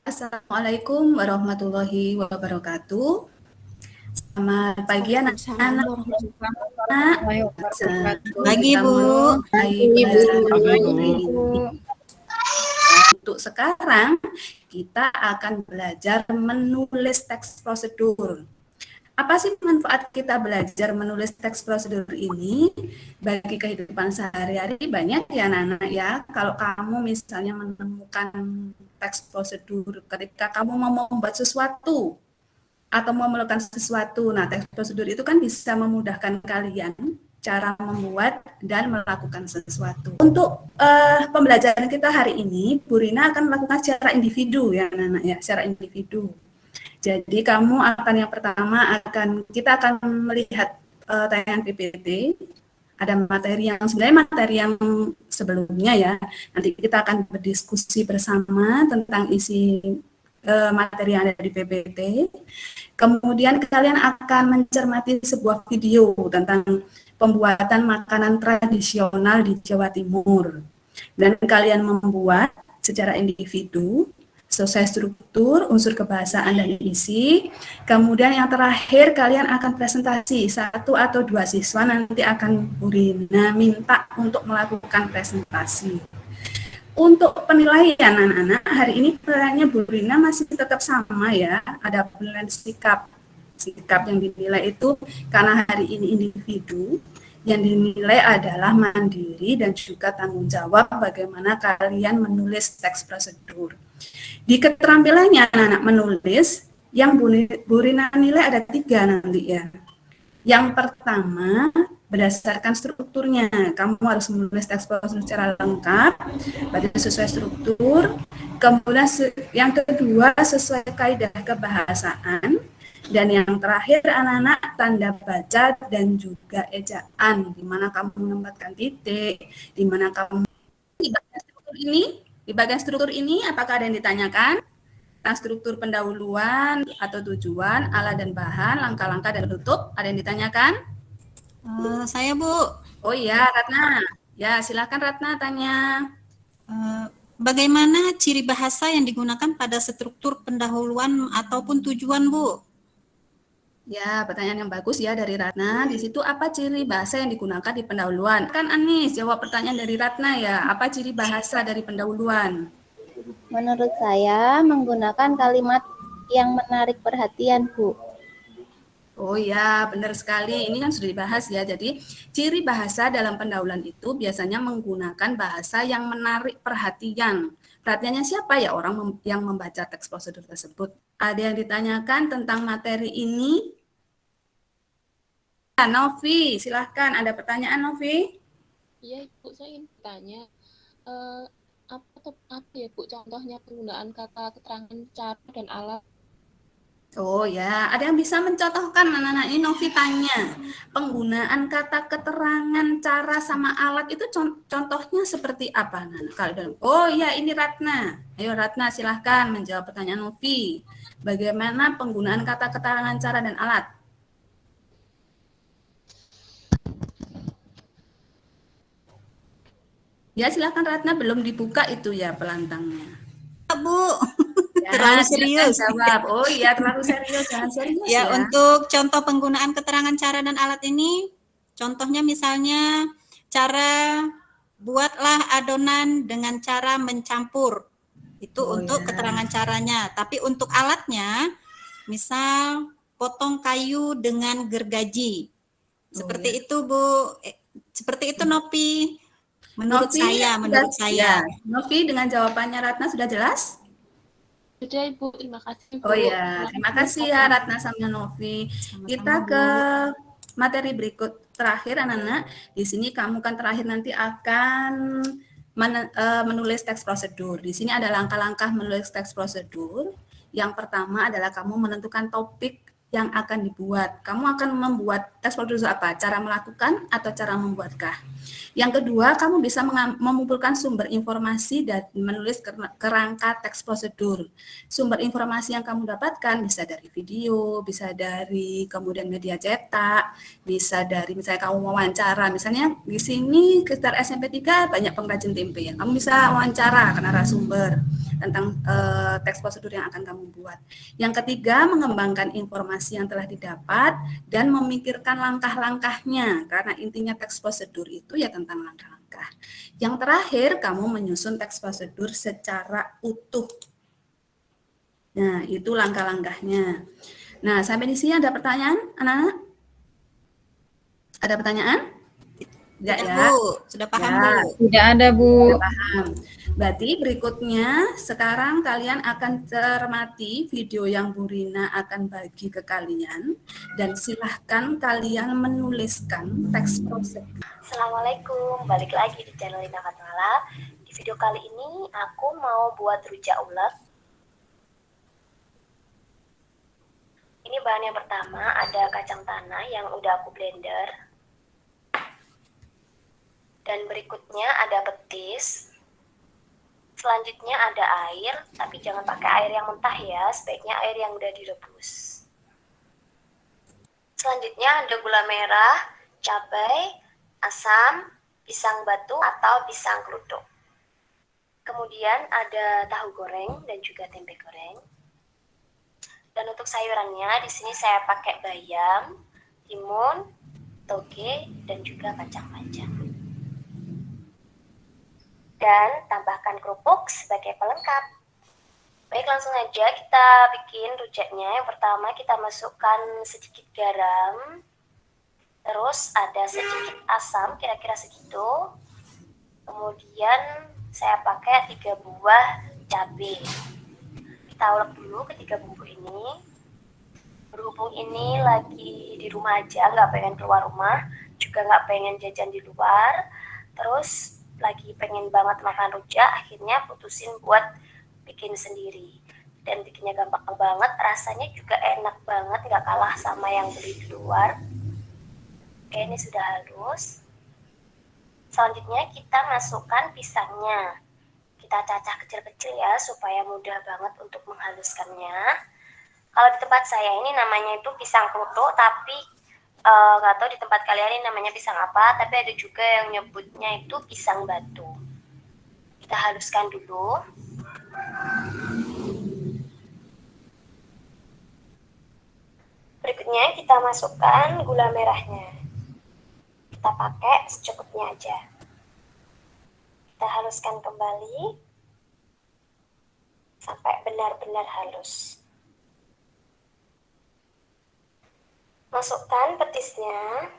Assalamualaikum warahmatullahi wabarakatuh. Selamat pagi Waalaikumsalam anak-anak. warahmatullahi wabarakatuh. Pagi, Kita Bu. mulai pelajaran hari ini. Untuk sekarang kita akan belajar menulis teks prosedur. Apa sih manfaat kita belajar menulis teks prosedur ini bagi kehidupan sehari-hari? Banyak ya anak-anak ya. Kalau kamu misalnya menemukan teks prosedur ketika kamu mau membuat sesuatu atau mau melakukan sesuatu, nah teks prosedur itu kan bisa memudahkan kalian cara membuat dan melakukan sesuatu. Untuk pembelajaran kita hari ini, Bu Rina akan melakukan secara individu ya anak-anak ya, secara individu. Jadi kamu akan yang pertama kita akan melihat tayangan PPT, ada materi yang sebenarnya materi yang sebelumnya ya. Nanti kita akan berdiskusi bersama tentang isi materi yang ada di PPT. Kemudian kalian akan mencermati sebuah video tentang pembuatan makanan tradisional di Jawa Timur. Dan kalian membuat secara individu sesuai struktur, unsur kebahasaan dan isi. Kemudian yang terakhir kalian akan presentasi, satu atau dua siswa nanti akan Bu Rina minta untuk melakukan presentasi. Untuk penilaian anak-anak, hari ini penilaiannya Bu Rina masih tetap sama ya, ada penilaian sikap. Sikap yang dinilai itu karena hari ini individu, yang dinilai adalah mandiri dan juga tanggung jawab bagaimana kalian menulis teks prosedur. Di keterampilannya anak-anak menulis, yang Bu Rina nilai ada 3 nanti ya. Yang pertama, berdasarkan strukturnya, kamu harus menulis teks prosedur secara lengkap, berarti sesuai struktur. Kemudian yang kedua, sesuai kaidah kebahasaan. Dan yang terakhir, anak-anak tanda baca dan juga ejaan, di mana kamu menempatkan titik, di mana kamu di bagian struktur ini, apakah ada yang ditanyakan? Tentang struktur pendahuluan atau tujuan, alat dan bahan, langkah-langkah dan penutup, ada yang ditanyakan? Saya, Bu. Oh iya, Ratna. Ya, silakan Ratna tanya. Bagaimana ciri bahasa yang digunakan pada struktur pendahuluan ataupun tujuan, Bu? Ya, pertanyaan yang bagus ya dari Ratna. Di situ apa ciri bahasa yang digunakan di pendahuluan? Kan Anis jawab pertanyaan dari Ratna ya. Apa ciri bahasa dari pendahuluan? Menurut saya menggunakan kalimat yang menarik perhatian, Bu. Oh ya, benar sekali. Ini kan sudah dibahas ya. Jadi, ciri bahasa dalam pendahuluan itu biasanya menggunakan bahasa yang menarik perhatian. Perhatiannya siapa ya orang yang membaca teks prosedur tersebut? Ada yang ditanyakan tentang materi ini? Novi, silahkan. Ada pertanyaan, Novi? Iya, Ibu, saya ingin bertanya, apa ya, Bu, contohnya penggunaan kata keterangan cara dan alat? Oh ya, ada yang bisa mencontohkan anak-anak ini Novi tanya. Penggunaan kata keterangan cara sama alat itu contohnya seperti apa? Oh ya, ini Ratna. Ayo Ratna silahkan menjawab pertanyaan Novi. Bagaimana penggunaan kata keterangan cara dan alat? Ya silahkan Ratna, belum dibuka itu ya pelantangnya. Bu, Ya, terlalu serius. Jawab. Oh iya, terlalu serius. Jangan serius ya. Untuk contoh penggunaan keterangan cara dan alat ini, contohnya misalnya cara buatlah adonan dengan cara mencampur. Itu untuk keterangan caranya. Tapi untuk alatnya, misal potong kayu dengan gergaji. Seperti itu, Bu. Seperti itu, Nopi. Menurut saya. Ya. Novi, dengan jawabannya Ratna sudah jelas? Sudah, Ibu. Terima kasih, Bu. Oh ya, terima kasih ya Ratna sama Novi. Kita ke materi berikut terakhir, anak-anak. Di sini kamu kan terakhir nanti akan menulis teks prosedur. Di sini ada langkah-langkah menulis teks prosedur. Yang pertama adalah kamu menentukan topik yang akan dibuat. Kamu akan membuat teks prosedur apa? Cara melakukan atau cara membuatkah? Yang kedua, kamu bisa mengumpulkan sumber informasi dan menulis kerangka teks prosedur. Sumber informasi yang kamu dapatkan bisa dari video, bisa dari kemudian media cetak, bisa dari misalnya kamu wawancara. Misalnya di sini sekitar SMP 3 banyak pengrajin tempe ya. Kamu bisa wawancara ke narasumber tentang teks prosedur yang akan kamu buat. Yang ketiga, mengembangkan informasi yang telah didapat dan memikirkan langkah-langkahnya, karena intinya teks prosedur itu ya tentang langkah-langkah. Yang terakhir, kamu menyusun teks prosedur secara utuh. Nah, itu langkah-langkahnya. Nah, sampai di sini ada pertanyaan, anak-anak? Ada pertanyaan? Tidak ya? Bu, sudah paham Ya. Bu? Tidak ada, Bu. Paham. Berarti berikutnya sekarang kalian akan cermati video yang Bu Rina akan bagi ke kalian dan silahkan kalian menuliskan teks prosedur. Assalamualaikum, balik lagi di channel Lina Katmala. Di video kali ini aku mau buat rujak ulek. Ini bahan yang pertama, ada kacang tanah yang udah aku blender. Dan berikutnya ada petis. Selanjutnya ada air, tapi jangan pakai air yang mentah ya, sebaiknya air yang udah direbus. Selanjutnya ada gula merah, cabai, asam, pisang batu atau pisang kelutuk. Kemudian ada tahu goreng dan juga tempe goreng. Dan untuk sayurannya di sini saya pakai bayam, timun, toge, dan juga kacang panjang. Dan tambahkan kerupuk sebagai pelengkap. Baik, langsung aja kita bikin rujaknya. Yang pertama kita masukkan sedikit garam, terus ada sedikit asam, kira-kira segitu. Kemudian saya pakai 3 buah cabai. Kita ulek dulu ketiga bumbu ini. Berhubung ini lagi di rumah aja, nggak pengen keluar rumah, juga nggak pengen jajan di luar, terus lagi pengen banget makan rujak, akhirnya putusin buat bikin sendiri. Dan bikinnya gampang banget, rasanya juga enak banget, nggak kalah sama yang beli di luar. Oke, ini sudah halus. Selanjutnya kita masukkan pisangnya. Kita cacah kecil-kecil ya, supaya mudah banget untuk menghaluskannya. Kalau di tempat saya ini namanya itu pisang kelutuk, tapi nggak tahu di tempat kalian ini namanya pisang apa, tapi ada juga yang nyebutnya itu pisang batu. Kita haluskan dulu. Berikutnya kita masukkan gula merahnya. Kita pakai secukupnya aja. Kita haluskan kembali sampai benar-benar halus. Masukkan petisnya.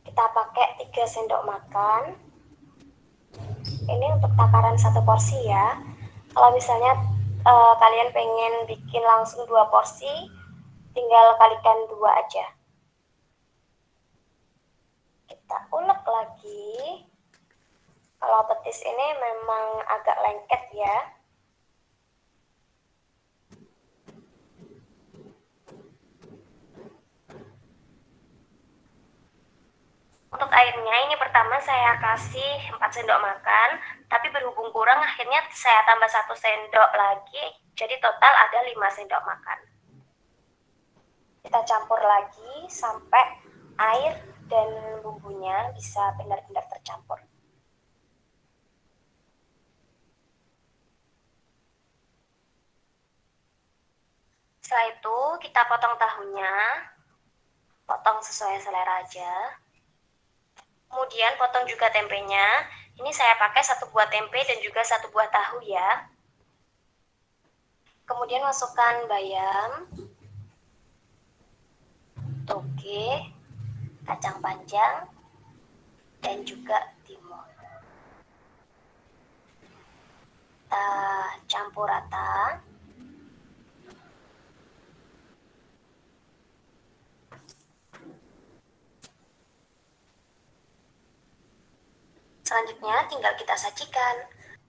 Kita pakai 3 sendok makan. Ini untuk takaran 1 porsi ya. Kalau misalnya kalian pengen bikin langsung 2 porsi, tinggal kalikan 2 aja. Kita ulek lagi. Kalau petis ini memang agak lengket ya. Untuk airnya ini pertama saya kasih 4 sendok makan, tapi berhubung kurang akhirnya saya tambah 1 sendok lagi, jadi total ada 5 sendok makan. Kita campur lagi sampai air dan bumbunya bisa benar-benar tercampur. Setelah itu kita potong tahunya, potong sesuai selera aja. Kemudian potong juga tempenya. Ini saya pakai 1 buah tempe dan juga 1 buah tahu ya. Kemudian masukkan bayam, toge, kacang panjang, dan juga timun. Kita campur rata. Selanjutnya tinggal kita sajikan.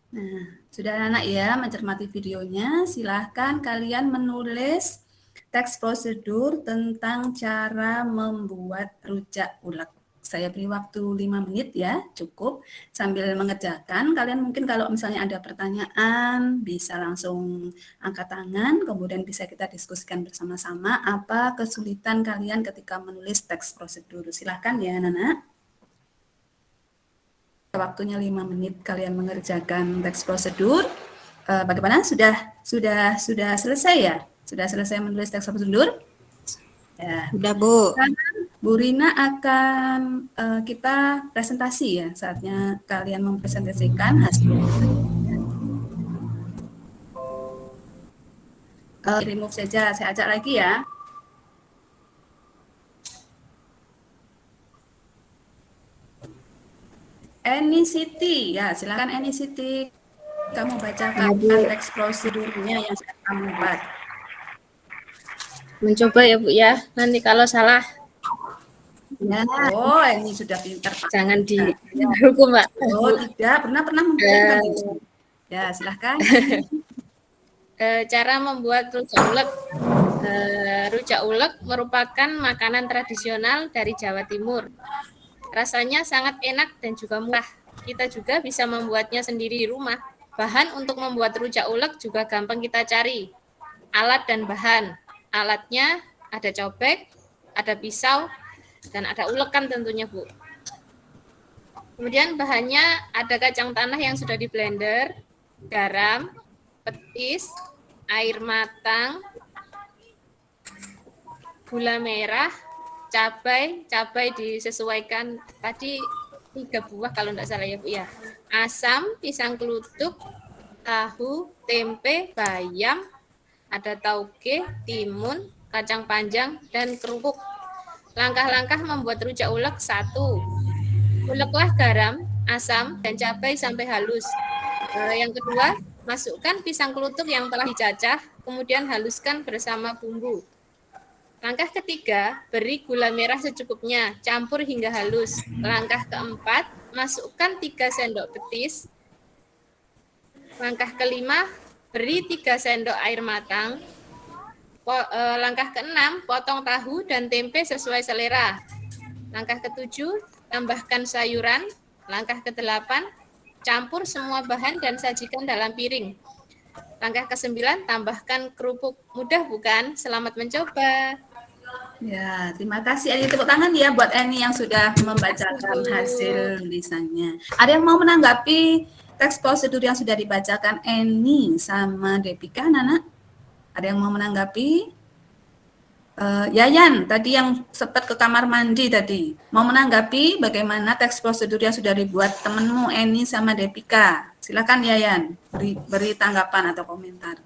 Nah, sudah anak ya mencermati videonya, silahkan kalian menulis teks prosedur tentang cara membuat rujak ulek. Saya beri waktu 5 menit ya, cukup. Sambil mengerjakan, kalian mungkin kalau misalnya ada pertanyaan, bisa langsung angkat tangan, kemudian bisa kita diskusikan bersama-sama apa kesulitan kalian ketika menulis teks prosedur. Silakan ya, Nana. Waktunya 5 menit kalian mengerjakan teks prosedur. Bagaimana? Sudah selesai ya? Sudah selesai menulis teks prosedur? Ya. Udah, Bu. Bu Rina akan kita presentasi ya, saatnya kalian mempresentasikan hasil. Remove saja, saya ajak lagi ya. Eni Siti, ya silakan Eni Siti. Kamu bacakan teks prosedurnya yang sudah kamu buat. Mencoba ya Bu ya, nanti kalau salah Ya. Oh, ini sudah pintar Pak. jangan dihukum Pak. Oh, tidak pernah memberikan. Ya, silahkan. Cara membuat rujak ulek. Rujak ulek merupakan makanan tradisional dari Jawa Timur. Rasanya sangat enak dan juga murah. Kita juga bisa membuatnya sendiri di rumah. Bahan untuk membuat rujak ulek juga gampang kita cari. Alat dan bahan. Alatnya ada cobek, ada pisau, dan ada ulekan tentunya Bu. Kemudian bahannya ada kacang tanah yang sudah di blender, garam, petis, air matang, gula merah, cabai disesuaikan tadi 3 buah kalau tidak salah ya Bu ya. Asam, pisang kelutuk, tahu, tempe, bayam, ada tauge, timun, kacang panjang, dan kerupuk. Langkah-langkah membuat rujak ulek 1. Uleklah garam, asam, dan cabai sampai halus. Yang kedua, masukkan pisang kelutuk yang telah dicacah, kemudian haluskan bersama bumbu. Langkah ketiga, beri gula merah secukupnya, campur hingga halus. Langkah keempat, masukkan 3 sendok petis. Langkah kelima, beri 3 sendok air matang. Langkah keenam, potong tahu dan tempe sesuai selera. Langkah ketujuh, tambahkan sayuran. Langkah kedelapan, campur semua bahan dan sajikan dalam piring. Langkah ke-9, tambahkan kerupuk. Mudah bukan? Selamat mencoba. Ya, terima kasih Eni. Tepuk tangan ya buat Eni yang sudah membacakan hasil tulisannya. Ada yang mau menanggapi teks prosedur yang sudah dibacakan Eni sama Depika, Nana? Ada yang mau menanggapi? Yayan, tadi yang sempat ke kamar mandi tadi, mau menanggapi bagaimana teks prosedur yang sudah dibuat temanmu Eni sama Depika? Silakan Yayan, beri tanggapan atau komentar.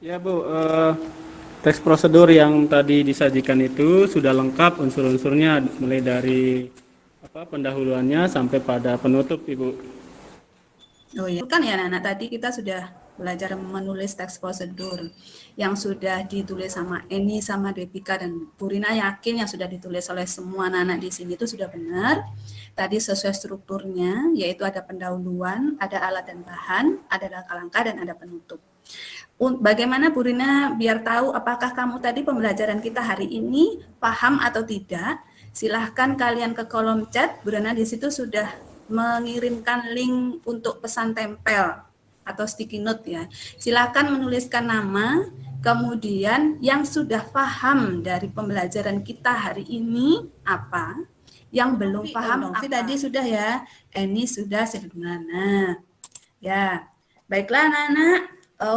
Ya Bu, teks prosedur yang tadi disajikan itu sudah lengkap unsur-unsurnya, mulai dari pendahuluannya sampai pada penutup, Ibu. Oh iya, kan ya Nana, tadi kita sudah belajar menulis teks prosedur yang sudah ditulis sama Eni sama Depika, dan Bu Rina yakin yang sudah ditulis oleh semua anak-anak di sini itu sudah benar. Tadi sesuai strukturnya, yaitu ada pendahuluan, ada alat dan bahan, ada langkah-langkah, dan ada penutup. Bagaimana Bu Rina biar tahu apakah kamu tadi pembelajaran kita hari ini paham atau tidak? Silahkan kalian ke kolom chat. Bu Rina di situ sudah mengirimkan link untuk pesan tempel atau sticky note ya. Silakan menuliskan nama, kemudian yang sudah paham dari pembelajaran kita hari ini apa, yang belum paham apa. Tadi sudah ya, Eni sudah sederhana. Ya, baiklah anak-anak,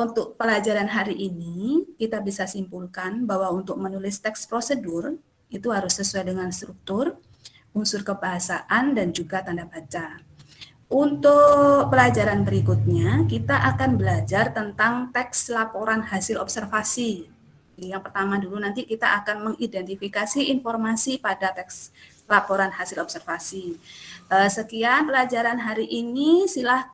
untuk pelajaran hari ini kita bisa simpulkan bahwa untuk menulis teks prosedur itu harus sesuai dengan struktur, unsur kebahasaan, dan juga tanda baca. Untuk pelajaran berikutnya, kita akan belajar tentang teks laporan hasil observasi. Yang pertama dulu nanti kita akan mengidentifikasi informasi pada teks laporan hasil observasi. Sekian pelajaran hari ini, silahkan